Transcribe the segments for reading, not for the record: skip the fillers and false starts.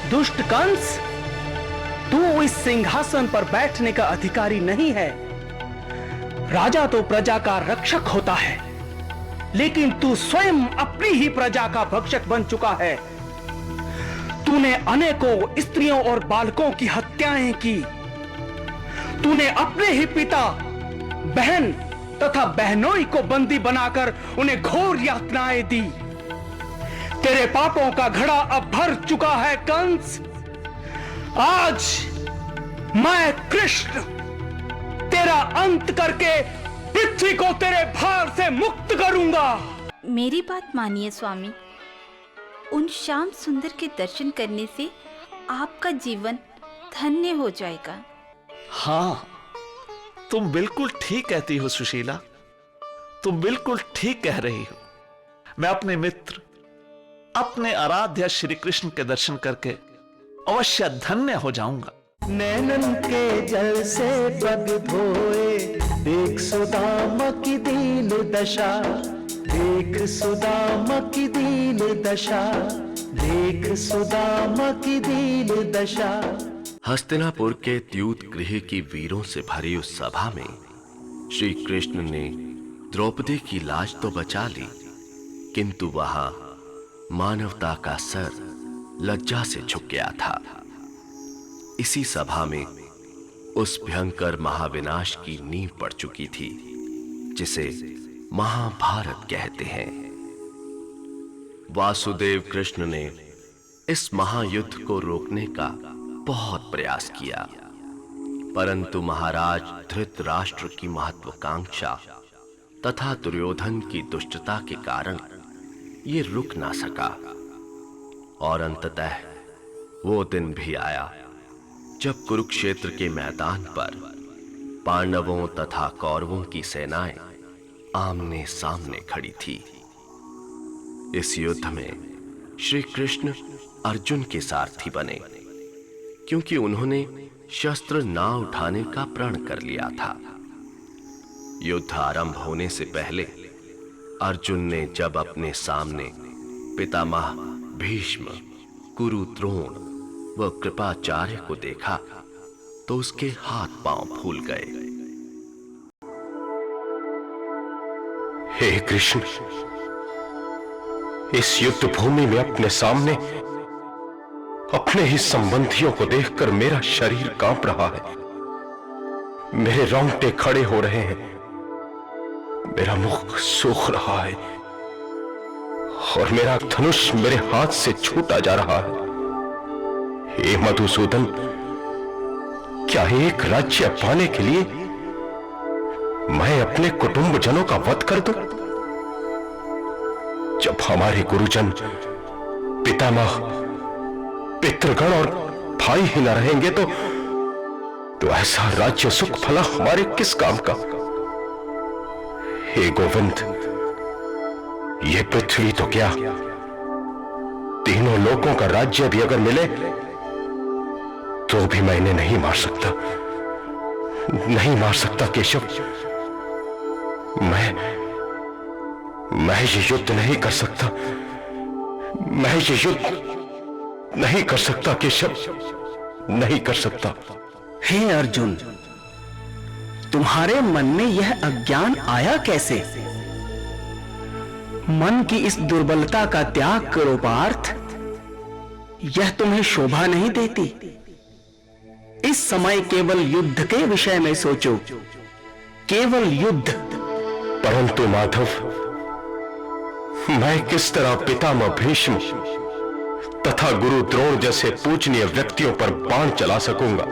दुष्ट कंस, तू इस सिंहासन पर बैठने का अधिकारी नहीं है। राजा तो प्रजा का रक्षक होता है, लेकिन तू स्वयं अपनी ही प्रजा का भक्षक बन चुका है। तूने अनेकों स्त्रियों और बालकों की हत्याएं की। तूने अपने ही पिता, बहन तथा बहनोई को बंदी बनाकर उन्हें घोर यातनाएं दी। तेरे पापों का घड़ा अब भर चुका है कंस। आज मैं कृष्ण तेरा अंत करके पृथ्वी को तेरे भार से मुक्त करूंगा। मेरी बात मानिए स्वामी, उन श्याम सुंदर के दर्शन करने से आपका जीवन धन्य हो जाएगा। हाँ, तुम बिल्कुल ठीक कहती हो सुशीला, तुम बिल्कुल ठीक कह रही हो। मैं अपने मित्र, अपने आराध्य श्री कृष्ण के दर्शन करके अवश्य धन्य हो जाऊंगा। नैनन के जल से पग धोए, देख सुदामा की दीन दशा, देख सुदामा की दीन दशा, देख सुदामा की दीन दशा। हस्तिनापुर के द्यूत गृह की वीरों से भरी उस सभा में श्री कृष्ण ने द्रौपदी की लाज तो बचा ली, किंतु वहां मानवता का सर लज्जा से झुक गया था। इसी सभा में उस भयंकर महाविनाश की नींव पड़ चुकी थी जिसे महाभारत कहते हैं। वासुदेव कृष्ण ने इस महायुद्ध को रोकने का बहुत प्रयास किया, परंतु महाराज धृतराष्ट्र की महत्वाकांक्षा तथा दुर्योधन की दुष्टता के कारण ये रुक ना सका। और अंततः वो दिन भी आया जब कुरुक्षेत्र के मैदान पर पांडवों तथा कौरवों की सेनाएं आमने सामने खड़ी थी। इस युद्ध में श्री कृष्ण अर्जुन के सारथी बने, क्योंकि उन्होंने शस्त्र ना उठाने का प्रण कर लिया था। युद्ध आरंभ होने से पहले अर्जुन ने जब अपने सामने पितामह भीष्म, गुरु द्रोण व कृपाचार्य को देखा तो उसके हाथ पांव फूल गए। हे कृष्ण, इस युद्ध भूमि में अपने सामने अपने ही संबंधियों को देखकर मेरा शरीर कांप रहा है, मेरे रोंगटे खड़े हो रहे हैं, मेरा मुख सूख रहा है और मेरा धनुष मेरे हाथ से छूटा जा रहा है। हे मधुसूदन, क्या एक राज्य पाने के लिए मैं अपने कुटुंबजनों का वध कर दूं? जब हमारे गुरुजन, पितामह, पितृगण और भाई ही न रहेंगे तो ऐसा राज्य सुख भला हमारे किस काम का? हे गोविंद, ये पृथ्वी तो क्या, तीनों लोकों का राज्य भी अगर मिले तो भी मैं इन्हें नहीं मार सकता, नहीं मार सकता केशव। मैं ये युद्ध नहीं कर सकता, मैं ये युद्ध नहीं कर सकता केशव, नहीं कर सकता। हे अर्जुन, तुम्हारे मन में यह अज्ञान आया कैसे? मन की इस दुर्बलता का त्याग करो पार्थ, यह तुम्हें शोभा नहीं देती। इस समय केवल युद्ध के विषय में सोचो, केवल युद्ध। परंतु माधव, मैं किस तरह पितामह भीष्म तथा गुरु द्रोण जैसे पूजनीय व्यक्तियों पर बाण चला सकूंगा?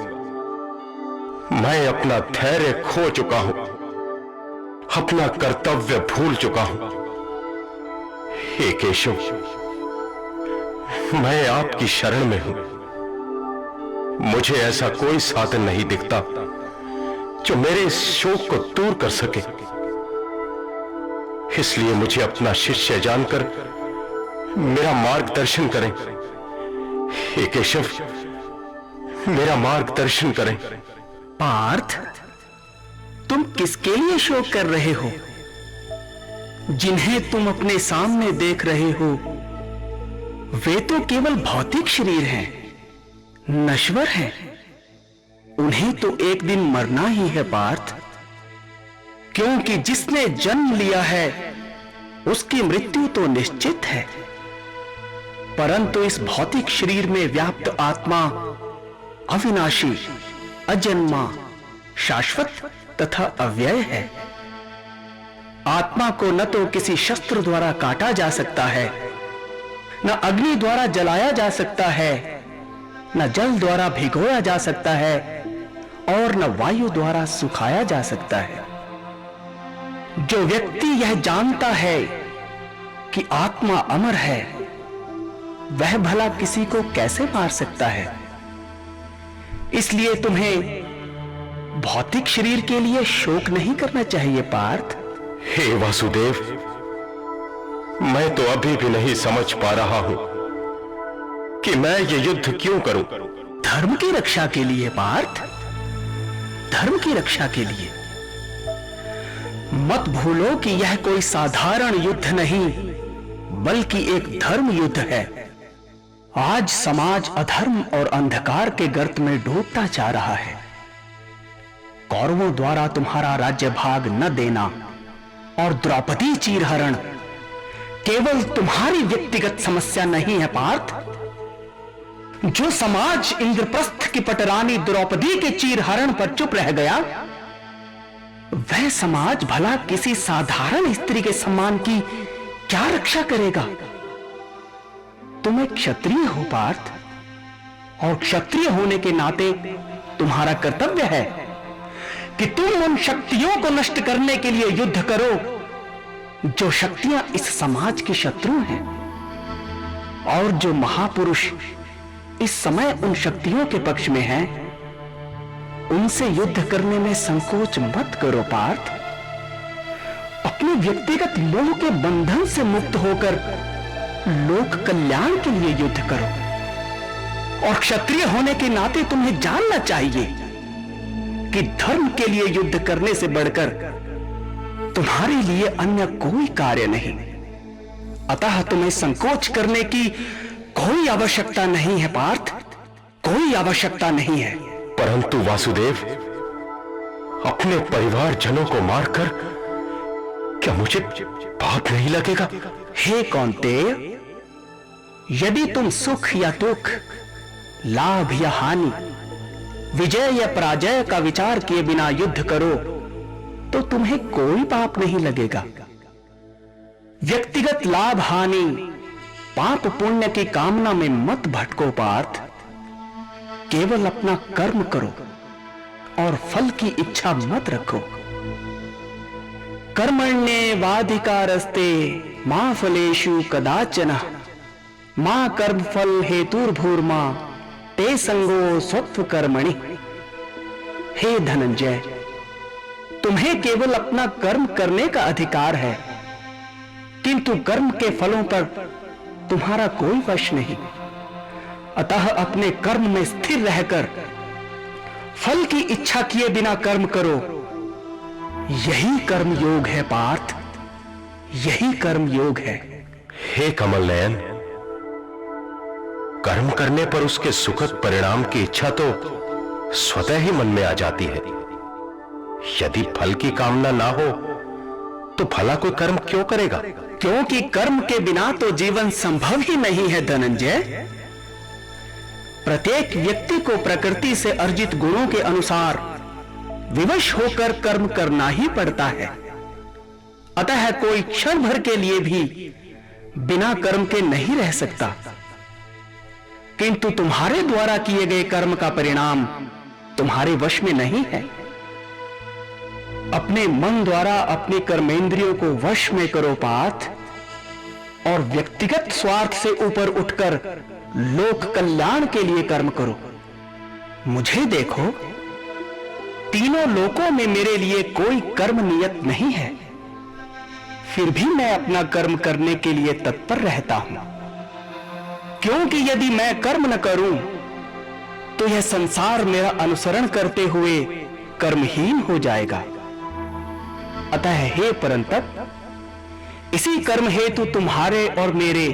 मैं अपना धैर्य खो चुका हूं, अपना कर्तव्य भूल चुका हूं। हे केशव, मैं आपकी शरण में हूं। मुझे ऐसा कोई साधन नहीं दिखता जो मेरे इस शोक को दूर कर सके। इसलिए मुझे अपना शिष्य जानकर मेरा मार्गदर्शन करें। हे केशव, मेरा मार्गदर्शन करें। पार्थ, तुम किसके लिए शोक कर रहे हो? जिन्हें तुम अपने सामने देख रहे हो वे तो केवल भौतिक शरीर हैं, नश्वर हैं, उन्हें तो एक दिन मरना ही है पार्थ, क्योंकि जिसने जन्म लिया है उसकी मृत्यु तो निश्चित है। परंतु इस भौतिक शरीर में व्याप्त आत्मा अविनाशी, अजन्मा, शाश्वत तथा अव्यय है। आत्मा को न तो किसी शस्त्र द्वारा काटा जा सकता है, न अग्नि द्वारा जलाया जा सकता है, न जल द्वारा भिगोया जा सकता है और न वायु द्वारा सुखाया जा सकता है। जो व्यक्ति यह जानता है कि आत्मा अमर है, वह भला किसी को कैसे मार सकता है? इसलिए तुम्हें भौतिक शरीर के लिए शोक नहीं करना चाहिए पार्थ। हे वासुदेव, मैं तो अभी भी नहीं समझ पा रहा हूं कि मैं ये युद्ध क्यों करूं। धर्म की रक्षा के लिए पार्थ, धर्म की रक्षा के लिए। मत भूलो कि यह कोई साधारण युद्ध नहीं, बल्कि एक धर्म युद्ध है। आज समाज अधर्म और अंधकार के गर्त में डूबता जा रहा है। कौरवों द्वारा तुम्हारा राज्य भाग न देना और द्रौपदी चीरहरण केवल तुम्हारी व्यक्तिगत समस्या नहीं है पार्थ। जो समाज इंद्रप्रस्थ की पटरानी द्रौपदी के चीरहरण पर चुप रह गया, वह समाज भला किसी साधारण स्त्री के सम्मान की क्या रक्षा करेगा? तुम एक क्षत्रिय हो पार्थ, और क्षत्रिय होने के नाते तुम्हारा कर्तव्य है कि तुम उन शक्तियों को नष्ट करने के लिए युद्ध करो जो शक्तियां इस समाज के शत्रु हैं, और जो महापुरुष इस समय उन शक्तियों के पक्ष में हैं, उनसे युद्ध करने में संकोच मत करो पार्थ। अपने व्यक्तिगत मोह के बंधन से मुक्त होकर लोक कल्याण के लिए युद्ध करो। और क्षत्रिय होने के नाते तुम्हें जानना चाहिए कि धर्म के लिए युद्ध करने से बढ़कर तुम्हारे लिए अन्य कोई कार्य नहीं। अतः तुम्हें संकोच करने की कोई आवश्यकता नहीं है पार्थ, कोई आवश्यकता नहीं है। परंतु वासुदेव, अपने परिवारजनों को मारकर क्या मुझे पाप नहीं लगेगा? हे कौन्तेय, यदि तुम सुख या दुख, लाभ या हानि, विजय या पराजय का विचार किए बिना युद्ध करो तो तुम्हें कोई पाप नहीं लगेगा। व्यक्तिगत लाभ हानि, पाप पुण्य की कामना में मत भटको पार्थ। केवल अपना कर्म करो और फल की इच्छा मत रखो। कर्मण्येवाधिकारस्ते मा फलेषु कदाचन मा कर्मफल हेतुर्भूर्मा ते संगो स्वत्व कर्मणि। हे धनंजय, तुम्हें केवल अपना कर्म करने का अधिकार है, किंतु कर्म के फलों पर तुम्हारा कोई वश नहीं। अतः अपने कर्म में स्थिर रहकर फल की इच्छा किए बिना कर्म करो। यही कर्म योग है पार्थ, यही कर्म योग है। हे कमल नयन, कर्म करने पर उसके सुखद परिणाम की इच्छा तो स्वतः ही मन में आ जाती है। यदि फल की कामना ना हो तो भला कोई कर्म क्यों करेगा? क्योंकि कर्म के बिना तो जीवन संभव ही नहीं है धनंजय। प्रत्येक व्यक्ति को प्रकृति से अर्जित गुणों के अनुसार विवश होकर कर्म करना ही पड़ता है। अतः कोई क्षण भर के लिए भी बिना कर्म के नहीं रह सकता। किंतु तुम्हारे द्वारा किए गए कर्म का परिणाम तुम्हारे वश में नहीं है। अपने मन द्वारा अपने कर्मेंद्रियों को वश में करो पार्थ, और व्यक्तिगत स्वार्थ से ऊपर उठकर लोक कल्याण के लिए कर्म करो। मुझे देखो, तीनों लोकों में मेरे लिए कोई कर्म नियत नहीं है, फिर भी मैं अपना कर्म करने के लिए तत्पर रहता हूं। क्योंकि यदि मैं कर्म न करूं तो यह संसार मेरा अनुसरण करते हुए कर्महीन हो जाएगा। अतः हे परंतप, इसी कर्म हेतु तुम्हारे और मेरे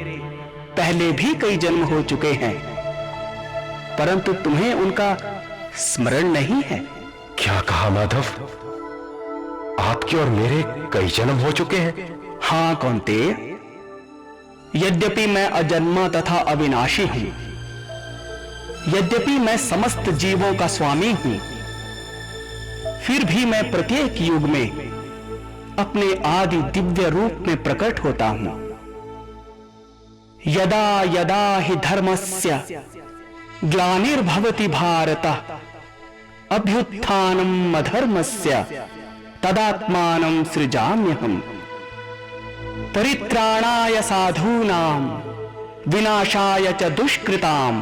पहले भी कई जन्म हो चुके हैं। परंतु तुम्हें उनका स्मरण नहीं है। क्या कहा माधव? आपके और मेरे कई जन्म हो चुके हैं। हाँ कौन्तेय, यद्यपि मैं अजन्मा तथा अविनाशी हूं, यद्यपि मैं समस्त जीवों का स्वामी हूं, फिर भी मैं प्रत्येक युग में अपने आदि दिव्य रूप में प्रकट होता हूं। यदा यदा हि धर्मस्य ग्लानिर्भवति भारत अभ्युत्थानम् अधर्मस्य तदात्मानं सृजाम्यहम्। परित्राणाय साधूनां विनाशाय च दुष्कृतां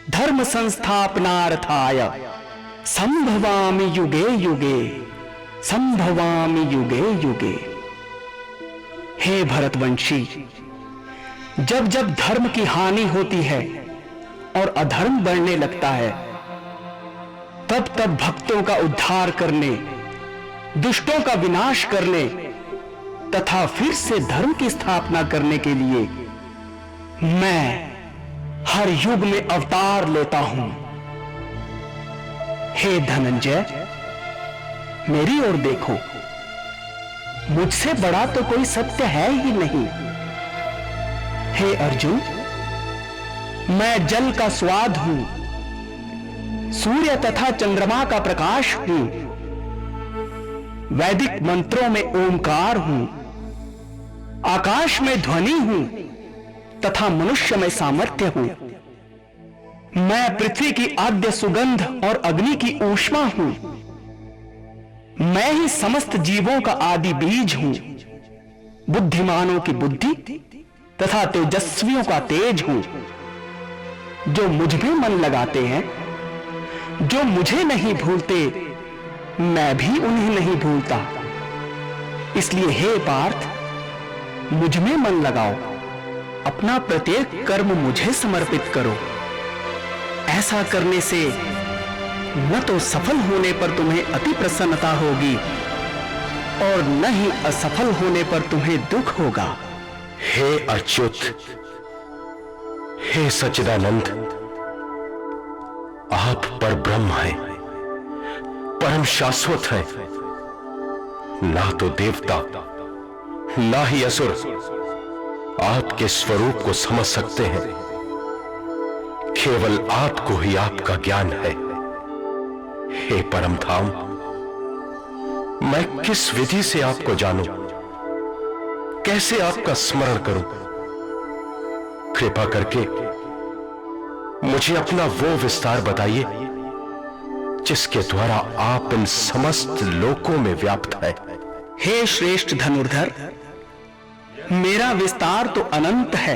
धर्म संस्थापनार्थाय संभवामि युगे युगे, संभवामि युगे युगे। हे भरतवंशी, जब जब धर्म की हानि होती है और अधर्म बढ़ने लगता है, तब तब भक्तों का उद्धार करने, दुष्टों का विनाश करने तथा फिर से धर्म की स्थापना करने के लिए मैं हर युग में अवतार लेता हूं। हे धनंजय, मेरी ओर देखो, मुझसे बड़ा तो कोई सत्य है ही नहीं। हे अर्जुन, मैं जल का स्वाद हूं, सूर्य तथा चंद्रमा का प्रकाश हूं, वैदिक मंत्रों में ओमकार हूं, आकाश में ध्वनि हूं तथा मनुष्य में सामर्थ्य हूं। मैं पृथ्वी की आद्य सुगंध और अग्नि की ऊष्मा हूं। मैं ही समस्त जीवों का आदि बीज हूं, बुद्धिमानों की बुद्धि तथा तेजस्वियों का तेज हूं। जो मुझ में मन लगाते हैं, जो मुझे नहीं भूलते, मैं भी उन्हें नहीं भूलता। इसलिए हे पार्थ, मुझ में मन लगाओ, अपना प्रत्येक कर्म मुझे समर्पित करो। ऐसा करने से न तो सफल होने पर तुम्हें अति प्रसन्नता होगी और न ही असफल होने पर तुम्हें दुख होगा। हे अच्युत, हे सच्चिदानंद, आप पर ब्रह्म हैं, परम शाश्वत हैं। ना तो देवता ना ही असुर आपके स्वरूप को समझ सकते हैं। केवल आपको ही आपका ज्ञान है। हे परम धाम, मैं किस विधि से आपको जानूं, कैसे आपका स्मरण करूं? कृपा करके मुझे अपना वो विस्तार बताइए जिसके द्वारा आप इन समस्त लोकों में व्याप्त है। हे श्रेष्ठ धनुर्धर, मेरा विस्तार तो अनंत है,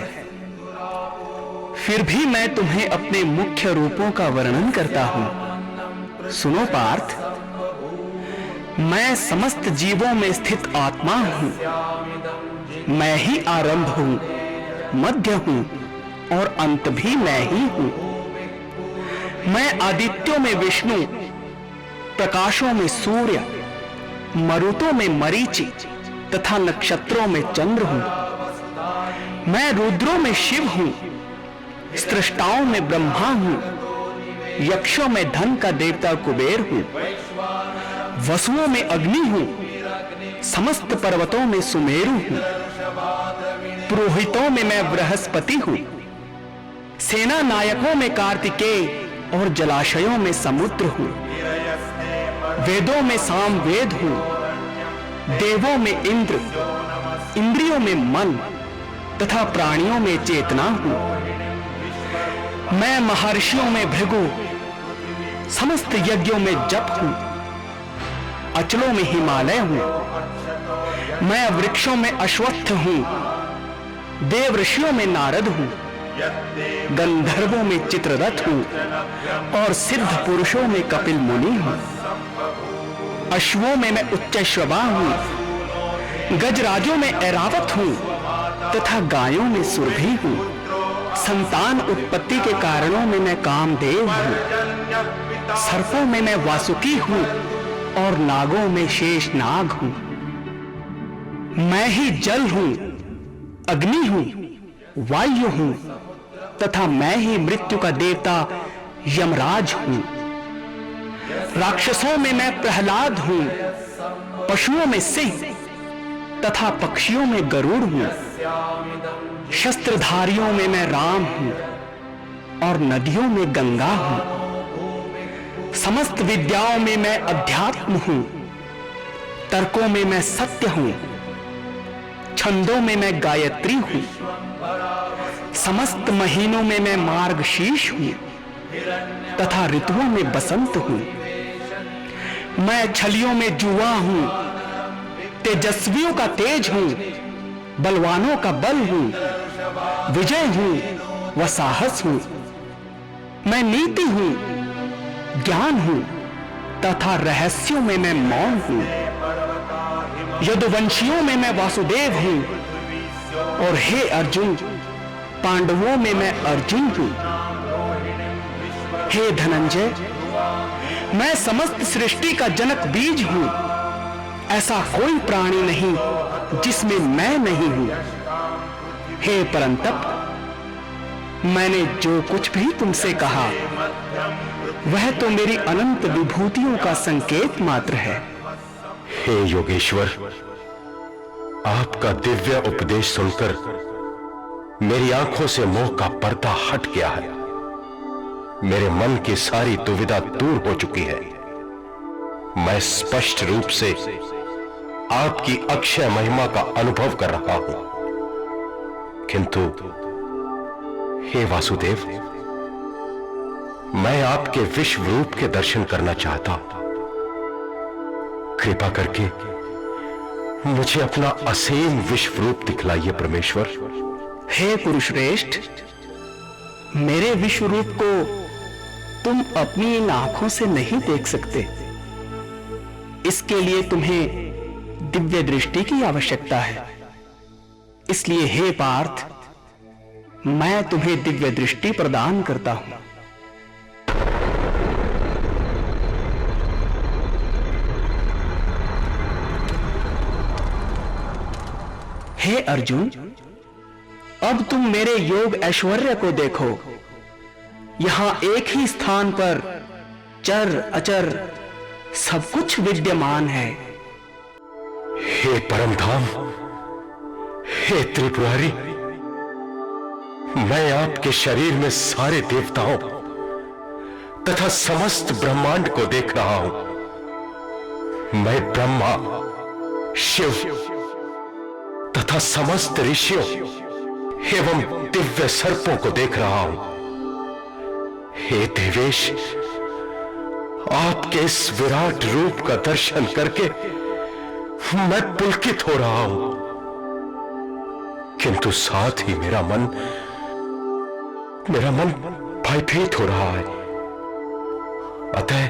फिर भी मैं तुम्हें अपने मुख्य रूपों का वर्णन करता हूं। सुनो पार्थ, मैं समस्त जीवों में स्थित आत्मा हूं। मैं ही आरंभ हूं, मध्य हूं और अंत भी मैं ही हूं। मैं आदित्यों में विष्णु, प्रकाशों में सूर्य, मरुतों में मरीचि तथा नक्षत्रों में चंद्र हूं। मैं रुद्रों में शिव हूं, सृष्टाओं में ब्रह्मा हूं, यक्षों में धन का देवता कुबेर हूं, वसुओं में अग्नि हूं, समस्त पर्वतों में सुमेरु हूं, पुरोहितों में मैं बृहस्पति हूं, सेना नायकों में कार्तिकेय और जलाशयों में समुद्र हूं, वेदों में सामवेद हूं, देवों में इंद्र, इंद्रियों में मन तथा प्राणियों में चेतना हूं। मैं महर्षियों में भृगु, समस्त यज्ञों में जप हूं, अचलों में हिमालय हूं। मैं वृक्षों में अश्वत्थ हूं, देव ऋषियों में नारद हूं, गंधर्वों में चित्ररथ हूं और सिद्ध पुरुषों में कपिल मुनि हूं। अश्वों में मैं उच्चैश्रवा हूं, गजराजों में ऐरावत हूं तथा गायों में सुरभि हूं। संतान उत्पत्ति के कारणों में मैं कामदेव हूं, सर्पों में मैं वासुकी हूं और नागों में शेषनाग हूं। मैं ही जल हूं, अग्नि हूं, वायु हूं, तथा मैं ही मृत्यु का देवता यमराज हूं। राक्षसों में मैं प्रहलाद हूं, पशुओं में सिंह तथा पक्षियों में गरुड़ हूं, शस्त्रधारियों में मैं राम हूं और नदियों में गंगा हूं। समस्त विद्याओं में मैं अध्यात्म हूं, तर्कों में मैं सत्य हूं, छंदों में मैं गायत्री हूं, समस्त महीनों में मैं मार्गशीर्ष हूं तथा ऋतुओं में बसंत हूं। मैं छलियों में जुआ हूं, तेजस्वियों का तेज हूं, बलवानों का बल हूं, विजय हूं व साहस हूं। मैं नीति हूं, ज्ञान हूं तथा रहस्यों में मैं मौन हूं। यदुवंशियों में मैं वासुदेव हूं और हे अर्जुन, पांडवों में मैं अर्जुन हूं। हे धनंजय, मैं समस्त सृष्टि का जनक बीज हूं। ऐसा कोई प्राणी नहीं जिसमें मैं नहीं हूं। हे परंतप, मैंने जो कुछ भी तुमसे कहा वह तो मेरी अनंत विभूतियों का संकेत मात्र है। हे योगेश्वर, आपका दिव्य उपदेश सुनकर मेरी आंखों से मोह का पर्दा हट गया है। मेरे मन की सारी दुविधा दूर हो चुकी है। मैं स्पष्ट रूप से आपकी अक्षय महिमा का अनुभव कर रहा हूं। किंतु हे वासुदेव, मैं आपके विश्व रूप के दर्शन करना चाहता हूं। कृपा करके मुझे अपना असीम विश्व रूप दिखलाइए परमेश्वर। हे पुरुषश्रेष्ठ, मेरे विश्व रूप को तुम अपनी इन आंखों से नहीं देख सकते। इसके लिए तुम्हें दिव्य दृष्टि की आवश्यकता है। इसलिए हे पार्थ, मैं तुम्हें दिव्य दृष्टि प्रदान करता हूं। हे अर्जुन, अब तुम मेरे योग ऐश्वर्य को देखो। यहां एक ही स्थान पर चर अचर सब कुछ विद्यमान है। हे परमधाम, हे त्रिपुरारी, मैं आपके शरीर में सारे देवताओं तथा समस्त ब्रह्मांड को देख रहा हूं। मैं ब्रह्मा, शिव तथा समस्त ऋषियों एवं दिव्य सर्पों को देख रहा हूं। हे देवेश, आपके इस विराट रूप का दर्शन करके मैं पुलकित हो रहा हूं, किंतु साथ ही मेरा मन भयभीत हो रहा है। अतः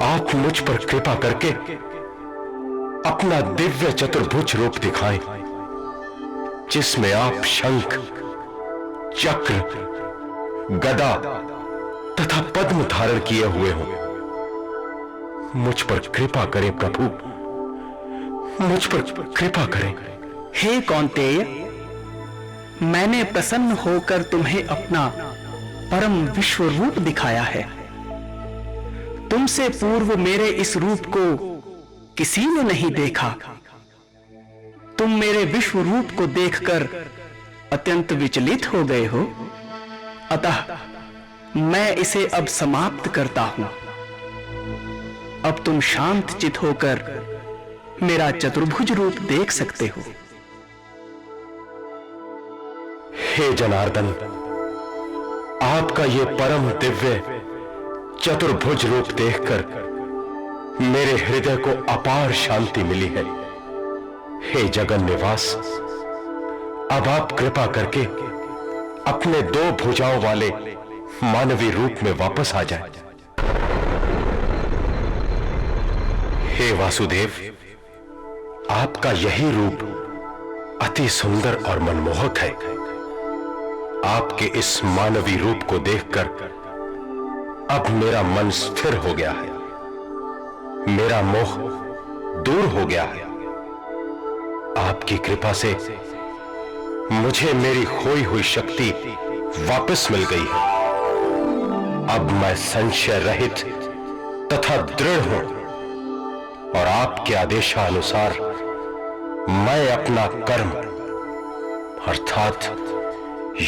आप मुझ पर कृपा करके अपना दिव्य चतुर्भुज रूप दिखाएं, जिसमें आप शंख, चक्र, गदा तथा पद्म धारण किए हुए हों। मुझ पर कृपा करें प्रभु, मुझ पर कृपा करें। हे कौन्तेय, मैंने प्रसन्न होकर तुम्हें अपना परम विश्व रूप दिखाया है। तुमसे पूर्व मेरे इस रूप को किसी ने नहीं देखा। तुम मेरे विश्व रूप को देखकर अत्यंत विचलित हो गए हो। अतः मैं इसे अब समाप्त करता हूं। अब तुम शांत चित होकर मेरा चतुर्भुज रूप देख सकते हो। हे जनार्दन, आपका ये परम दिव्य चतुर्भुज रूप देखकर मेरे हृदय को अपार शांति मिली है। हे जगन निवास, अब आप कृपा करके अपने दो भुजाओं वाले मानवी रूप में वापस आ जाए। हे वासुदेव, आपका यही रूप अति सुंदर और मनमोहक है। आपके इस मानवी रूप को देखकर अब मेरा मन स्थिर हो गया है, मेरा मोह दूर हो गया है। आपकी कृपा से मुझे मेरी खोई हुई शक्ति वापस मिल गई है। अब मैं संशय रहित तथा दृढ़ हूं और आपके आदेशानुसार मैं अपना कर्म अर्थात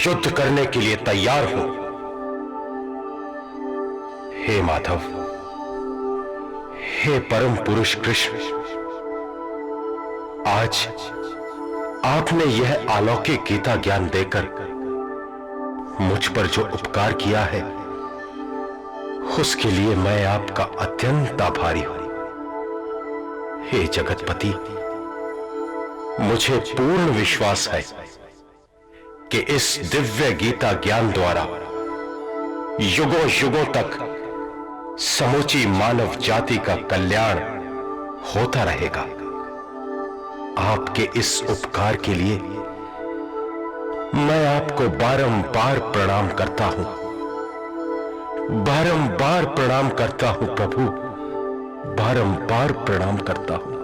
युद्ध करने के लिए तैयार हूं। हे माधव, हे परम पुरुष कृष्ण, आज आपने यह अलौकिक गीता ज्ञान देकर मुझ पर जो उपकार किया है उसके लिए मैं आपका अत्यंत आभारी हूं। हे जगतपति, मुझे पूर्ण विश्वास है कि इस दिव्य गीता ज्ञान द्वारा युगों युगों तक समूची मानव जाति का कल्याण होता रहेगा। आपके इस उपकार के लिए मैं आपको बारंबार प्रणाम करता हूं, बारंबार प्रणाम करता हूं प्रभु, बारंबार प्रणाम करता हूं।